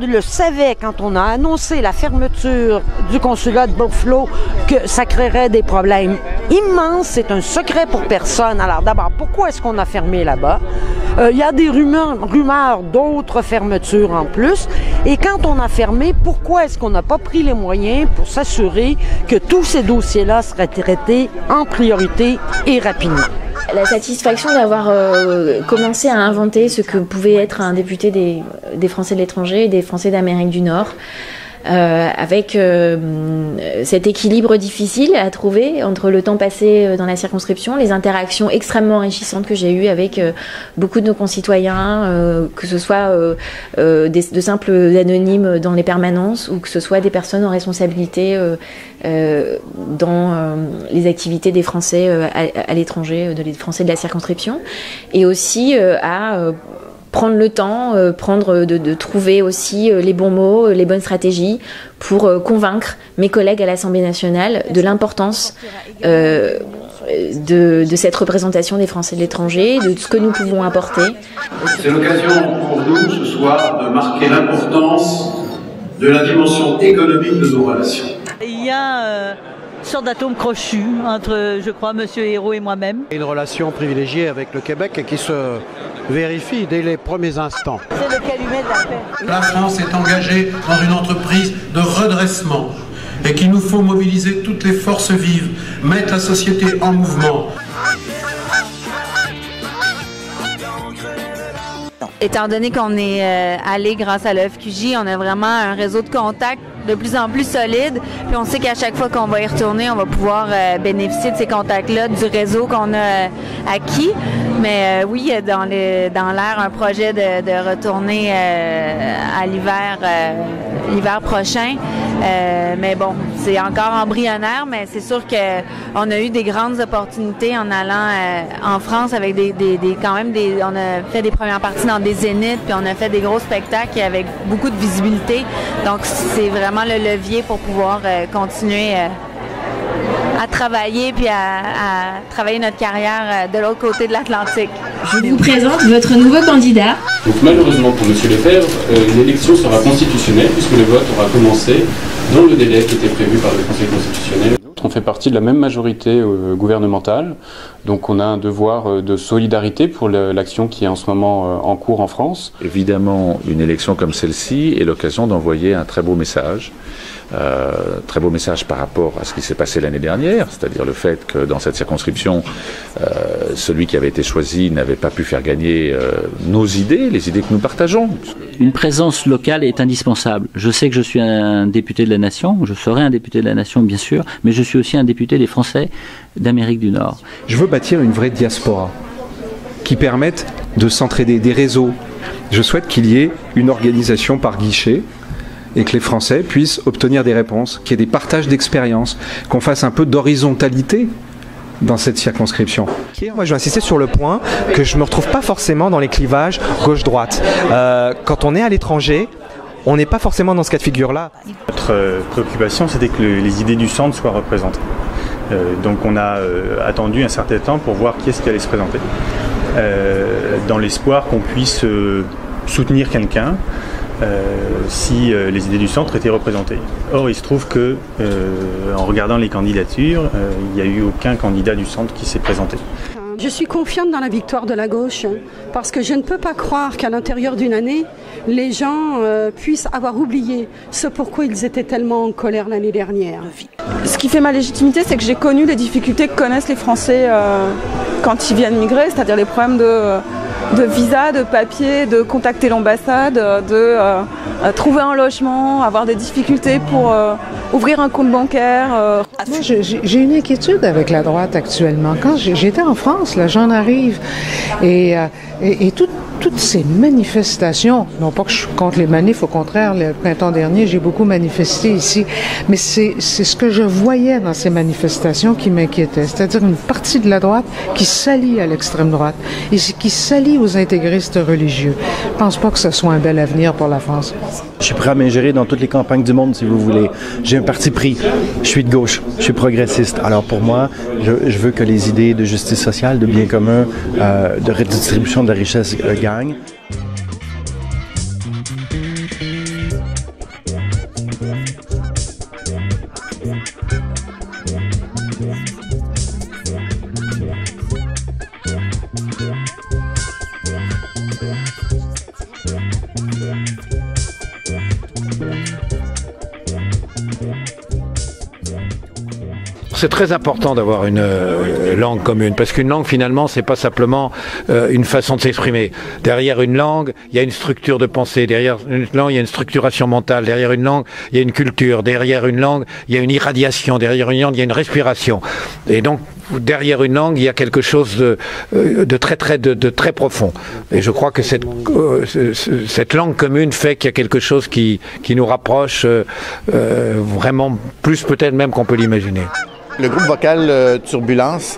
monde le savait quand on a annoncé la fermeture du consulat de Buffalo que ça créerait des problèmes immenses. C'est un secret pour personne. Alors d'abord, pourquoi est-ce qu'on a fermé là-bas? Il y a des rumeurs d'autres fermetures en plus. Et quand on a fermé, pourquoi est-ce qu'on n'a pas pris les moyens pour s'assurer que tous ces dossiers-là seraient traités en priorité et rapidement? La satisfaction d'avoir commencé à inventer ce que pouvait être un député des Français de l'étranger et des Français d'Amérique du Nord, avec cet équilibre difficile à trouver entre le temps passé dans la circonscription, les interactions extrêmement enrichissantes que j'ai eues avec beaucoup de nos concitoyens, que ce soit de simples anonymes dans les permanences ou que ce soit des personnes en responsabilité dans les activités des Français à l'étranger, des Français de la circonscription, et aussi à prendre le temps, de trouver aussi les bons mots, les bonnes stratégies pour convaincre mes collègues à l'Assemblée nationale de l'importance de cette représentation des Français de l'étranger, de ce que nous pouvons apporter. C'est l'occasion pour nous ce soir de marquer l'importance de la dimension économique de nos relations. Il y a une sorte d'atome crochu entre, je crois, M. Hérault et moi-même. Une relation privilégiée avec le Québec qui se vérifie dès les premiers instants. C'est le calumet de la paix. La France est engagée dans une entreprise de redressement et qu'il nous faut mobiliser toutes les forces vives, mettre la société en mouvement. Étant donné qu'on est allé grâce à l'OFQJ, on a vraiment un réseau de contacts de plus en plus solide. Puis on sait qu'à chaque fois qu'on va y retourner, on va pouvoir bénéficier de ces contacts-là, du réseau qu'on a acquis. Mais oui, il y a dans l'air un projet de retourner à l'hiver prochain. Mais bon, c'est encore embryonnaire, mais c'est sûr qu'on a eu des grandes opportunités en allant en France avec on a fait des premières parties dans des zéniths, puis on a fait des gros spectacles avec beaucoup de visibilité. Donc c'est vraiment le levier pour pouvoir continuer à travailler puis à travailler notre carrière de l'autre côté de l'Atlantique. Je vous présente votre nouveau candidat. Donc malheureusement pour M. Lefebvre, l'élection sera constitutionnelle puisque le vote aura commencé dans le délai qui était prévu par le Conseil constitutionnel. On fait partie de la même majorité gouvernementale, donc on a un devoir de solidarité pour l'action qui est en ce moment en cours en France. Évidemment, une élection comme celle-ci est l'occasion d'envoyer un très beau message. Très beau message par rapport à ce qui s'est passé l'année dernière, c'est-à-dire le fait que dans cette circonscription, celui qui avait été choisi n'avait pas pu faire gagner nos idées, les idées que nous partageons. Une présence locale est indispensable. Je sais que je suis un député de la nation, je serai un député de la nation bien sûr, mais je suis aussi un député des Français d'Amérique du Nord. Je veux bâtir une vraie diaspora qui permette de s'entraider, des réseaux. Je souhaite qu'il y ait une organisation par guichet et que les Français puissent obtenir des réponses, qu'il y ait des partages d'expériences, qu'on fasse un peu d'horizontalité dans cette circonscription. Moi, je vais insister sur le point que je ne me retrouve pas forcément dans les clivages gauche-droite. Quand on est à l'étranger, on n'est pas forcément dans ce cas de figure-là. Notre préoccupation, c'était que les idées du centre soient représentées. Donc on a attendu un certain temps pour voir qui est-ce qui allait se présenter, dans l'espoir qu'on puisse soutenir quelqu'un si les idées du centre étaient représentées. Or, il se trouve que, en regardant les candidatures, il n'y a eu aucun candidat du centre qui s'est présenté. Je suis confiante dans la victoire de la gauche parce que je ne peux pas croire qu'à l'intérieur d'une année, les gens puissent avoir oublié ce pourquoi ils étaient tellement en colère l'année dernière. Ce qui fait ma légitimité, c'est que j'ai connu les difficultés que connaissent les Français quand ils viennent migrer, c'est-à-dire les problèmes de visa, de papier, de contacter l'ambassade, de trouver un logement, avoir des difficultés pour ouvrir un compte bancaire. Moi, j'ai une inquiétude avec la droite actuellement. Quand j'étais en France, là, j'en arrive, et toutes ces manifestations, non pas que je suis contre les manifs, au contraire, le printemps dernier, j'ai beaucoup manifesté ici, mais c'est ce que je voyais dans ces manifestations qui m'inquiétait, c'est-à-dire une partie de la droite qui s'allie à l'extrême droite et qui s'allie aux intégristes religieux. Je pense pas que ce soit un bel avenir pour la France. Je suis prêt à m'ingérer dans toutes les campagnes du monde, si vous voulez. J'ai un parti pris. Je suis de gauche. Je suis progressiste. Alors pour moi, je veux que les idées de justice sociale, de bien commun, de redistribution de la richesse gagnent. C'est très important d'avoir une langue commune, parce qu'une langue finalement c'est pas simplement une façon de s'exprimer. Derrière une langue, il y a une structure de pensée, derrière une langue, il y a une structuration mentale, derrière une langue, il y a une culture, derrière une langue, il y a une irradiation, derrière une langue, il y a une respiration. Et donc derrière une langue, il y a quelque chose de très profond. Et je crois que cette langue commune fait qu'il y a quelque chose qui nous rapproche vraiment plus peut-être même qu'on peut l'imaginer. Le groupe vocal Turbulence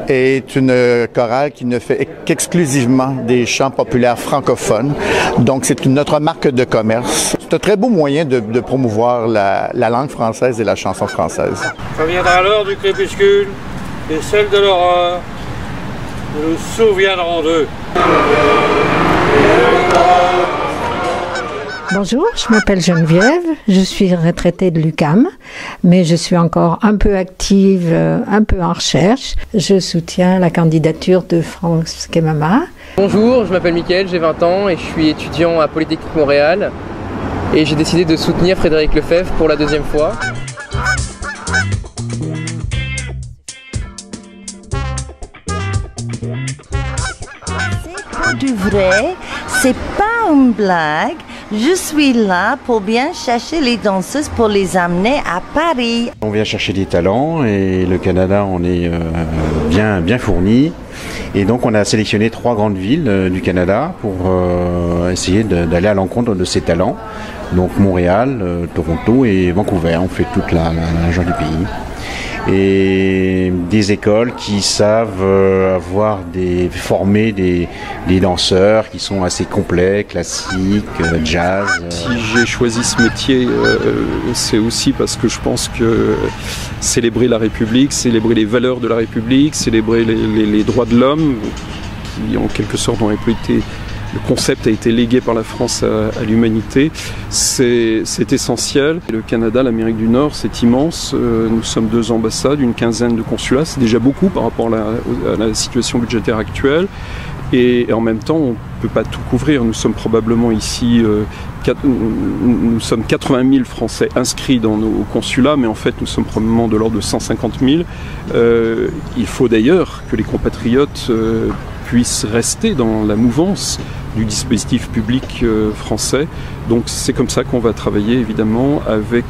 est une chorale qui ne fait qu'exclusivement des chants populaires francophones. Donc c'est notre marque de commerce. C'est un très beau moyen de promouvoir la langue française et la chanson française. Ça viendra l'heure du crépuscule et celle de l'horreur. Nous nous souviendrons d'eux. Bonjour, je m'appelle Geneviève, je suis retraitée de l'UQAM, mais je suis encore un peu active, un peu en recherche. Je soutiens la candidature de France Kemama. Bonjour, je m'appelle Mickaël, j'ai 20 ans et je suis étudiant à Polytechnique Montréal. Et j'ai décidé de soutenir Frédéric Lefebvre pour la deuxième fois. C'est pas du vrai, c'est pas une blague. Je suis là pour bien chercher les danseuses pour les amener à Paris. On vient chercher des talents et le Canada en est bien fourni. Et donc on a sélectionné 3 grandes villes du Canada pour essayer d'aller à l'encontre de ces talents. Donc Montréal, Toronto et Vancouver. On fait toute la région du pays. Et des écoles qui savent former des danseurs qui sont assez complets, classiques, jazz. Si j'ai choisi ce métier, c'est aussi parce que je pense que célébrer la République, célébrer les valeurs de la République, célébrer les droits de l'homme, qui en quelque sorte ont été... Le concept a été légué par la France à l'humanité, c'est essentiel. Et le Canada, l'Amérique du Nord, c'est immense. Nous sommes 2 ambassades, une quinzaine de consulats, c'est déjà beaucoup par rapport à la situation budgétaire actuelle. Et en même temps, on ne peut pas tout couvrir. Nous sommes probablement ici, nous sommes 80 000 Français inscrits dans nos consulats, mais en fait nous sommes probablement de l'ordre de 150 000. Il faut d'ailleurs que les compatriotes puissent rester dans la mouvance du dispositif public français. Donc c'est comme ça qu'on va travailler évidemment avec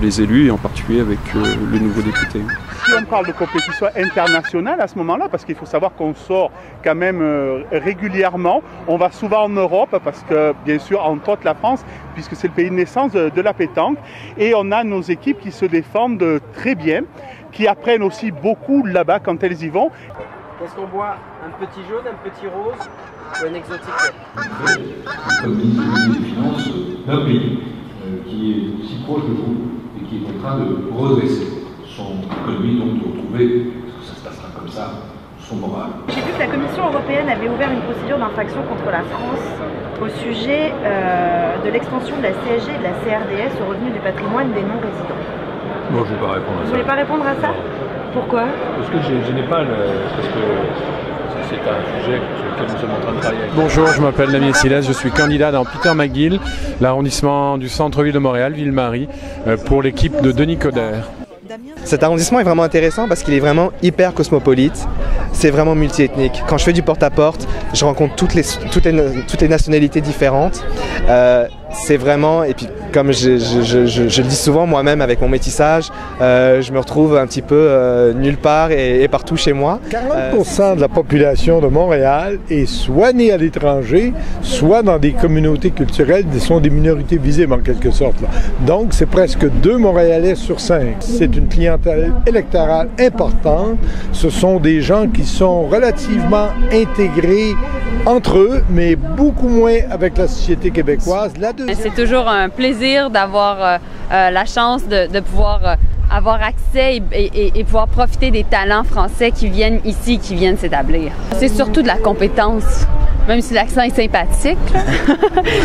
les élus et en particulier avec le nouveau député. Si on parle de compétition internationale à ce moment-là, parce qu'il faut savoir qu'on sort quand même régulièrement, on va souvent en Europe parce que bien sûr entre autres la France, puisque c'est le pays de naissance de la pétanque, et on a nos équipes qui se défendent très bien, qui apprennent aussi beaucoup là-bas quand elles y vont. Qu'est-ce qu'on boit? Un petit jaune, un petit rose ou un exotique? Comme ministre des Finances d'un pays qui est si proche de vous et qui est en train de redresser son économie, donc de retrouver, parce que ça se passera comme ça, son moral. J'ai vu que la Commission européenne avait ouvert une procédure d'infraction contre la France au sujet de l'extension de la CSG et de la CRDS au revenu du patrimoine des non-résidents. Moi, je ne vais pas répondre à ça. Vous voulez pas répondre à ça? Pourquoi? Parce que je n'ai pas parce que c'est un sujet sur lequel nous sommes en train de travailler. Bonjour, je m'appelle Damien Silas, je suis candidat dans Peter McGill, l'arrondissement du centre-ville de Montréal, Ville-Marie, pour l'équipe de Denis Coderre. Cet arrondissement est vraiment intéressant parce qu'il est vraiment hyper cosmopolite. C'est vraiment multiethnique. Quand je fais du porte-à-porte, je rencontre toutes les nationalités différentes. C'est vraiment, et puis comme je le dis souvent moi-même avec mon métissage, je me retrouve un petit peu nulle part et partout chez moi. 40% de la population de Montréal est soit née à l'étranger, soit dans des communautés culturelles qui sont des minorités visibles en quelque sorte. Là. Donc c'est presque 2 Montréalais sur 5. C'est une clientèle électorale importante. Ce sont des gens qui sont relativement intégrés entre eux, mais beaucoup moins avec la société québécoise. C'est toujours un plaisir d'avoir la chance de pouvoir avoir accès et pouvoir profiter des talents français qui viennent ici, qui viennent s'établir. C'est surtout de la compétence, même si l'accent est sympathique,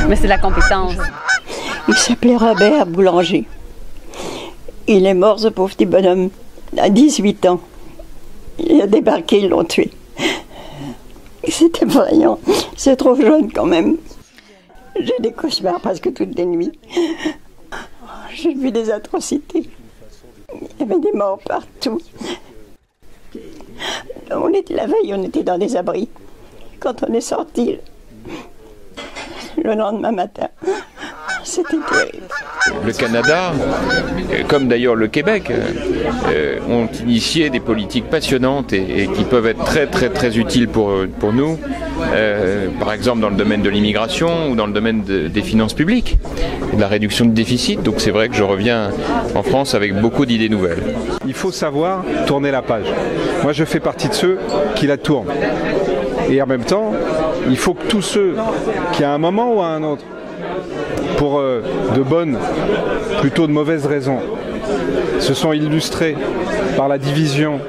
mais c'est de la compétence. Il s'appelait Robert Boulanger. Il est mort, ce pauvre petit bonhomme, à 18 ans. Il a débarqué, ils l'ont tué. C'est effrayant. C'est trop jeune quand même. J'ai des cauchemars presque toutes les nuits. J'ai vu des atrocités. Il y avait des morts partout. La veille, on était dans des abris. Quand on est sorti, le lendemain matin, c'était terrible. Le Canada, comme d'ailleurs le Québec, ont initié des politiques passionnantes et qui peuvent être très utiles pour nous, par exemple dans le domaine de l'immigration ou dans le domaine des finances publiques, de la réduction du déficit. Donc c'est vrai que je reviens en France avec beaucoup d'idées nouvelles. Il faut savoir tourner la page. Moi je fais partie de ceux qui la tournent. Et en même temps, il faut que tous ceux qui à un moment ou à un autre, pour de bonnes, plutôt de mauvaises raisons, se sont illustrés par la division,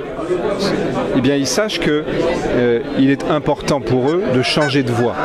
eh bien ils sachent qu'il est important pour eux de changer de voie.